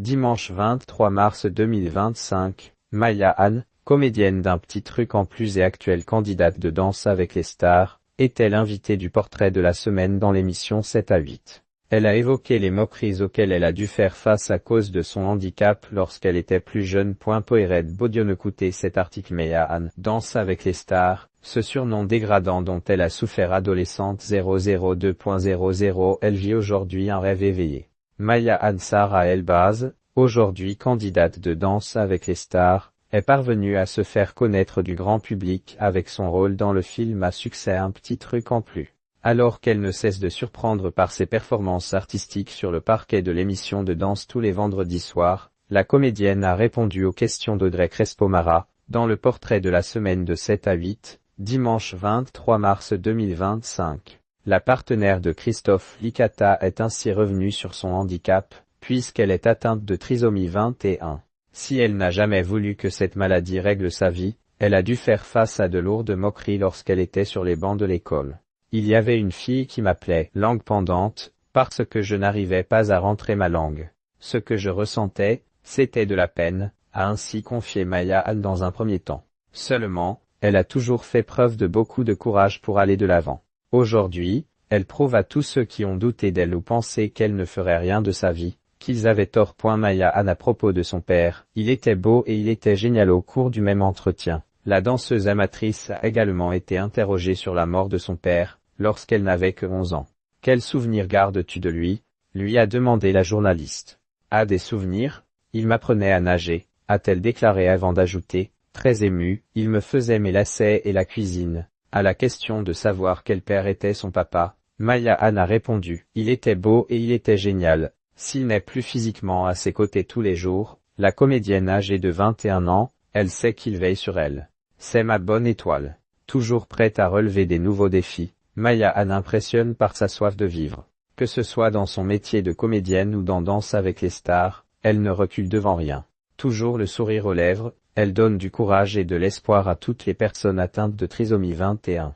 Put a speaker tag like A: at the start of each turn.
A: Dimanche 23 mars 2025, Maya Anne, comédienne d'un petit truc en plus et actuelle candidate de Danse avec les stars, est-elle invitée du portrait de la semaine dans l'émission 7 à 8. Elle a évoqué les moqueries auxquelles elle a dû faire face à cause de son handicap lorsqu'elle était plus jeune. Poired Bodion, écoutez cet article. Maya Anne, Danse avec les stars, ce surnom dégradant dont elle a souffert adolescente. 002.00 Elle vit aujourd'hui un rêve éveillé. Maya Anne Sarah Elbaz, aujourd'hui candidate de Danse avec les stars, est parvenue à se faire connaître du grand public avec son rôle dans le film à succès Un petit truc en plus. Alors qu'elle ne cesse de surprendre par ses performances artistiques sur le parquet de l'émission de danse tous les vendredis soirs, la comédienne a répondu aux questions d'Audrey Crespo-Mara, dans le portrait de la semaine de 7 à 8, dimanche 23 mars 2025. La partenaire de Christophe Licata est ainsi revenue sur son handicap, puisqu'elle est atteinte de trisomie 21. Si elle n'a jamais voulu que cette maladie règle sa vie, elle a dû faire face à de lourdes moqueries lorsqu'elle était sur les bancs de l'école. Il y avait une fille qui m'appelait « langue pendante » parce que je n'arrivais pas à rentrer ma langue. Ce que je ressentais, c'était de la peine, a ainsi confié Maya Anne dans un premier temps. Seulement, elle a toujours fait preuve de beaucoup de courage pour aller de l'avant. Aujourd'hui, elle prouve à tous ceux qui ont douté d'elle ou pensé qu'elle ne ferait rien de sa vie, qu'ils avaient tort. Maya Anne à propos de son père, il était beau et il était génial. Au cours du même entretien, la danseuse amatrice a également été interrogée sur la mort de son père, lorsqu'elle n'avait que 11 ans. « Quel souvenir gardes-tu de lui ?» lui a demandé la journaliste. « Ah, des souvenirs ? Il m'apprenait à nager », a-t-elle déclaré avant d'ajouter, très émue, « il me faisait mes lacets et la cuisine ». À la question de savoir quel père était son papa, Maya Anne a répondu « Il était beau et il était génial ». S'il n'est plus physiquement à ses côtés tous les jours, la comédienne âgée de 21 ans, elle sait qu'il veille sur elle. « C'est ma bonne étoile. Toujours prête à relever des nouveaux défis, Maya Anne impressionne par sa soif de vivre. Que ce soit dans son métier de comédienne ou dans Danse avec les stars, elle ne recule devant rien. Toujours le sourire aux lèvres, elle donne du courage et de l'espoir à toutes les personnes atteintes de trisomie 21.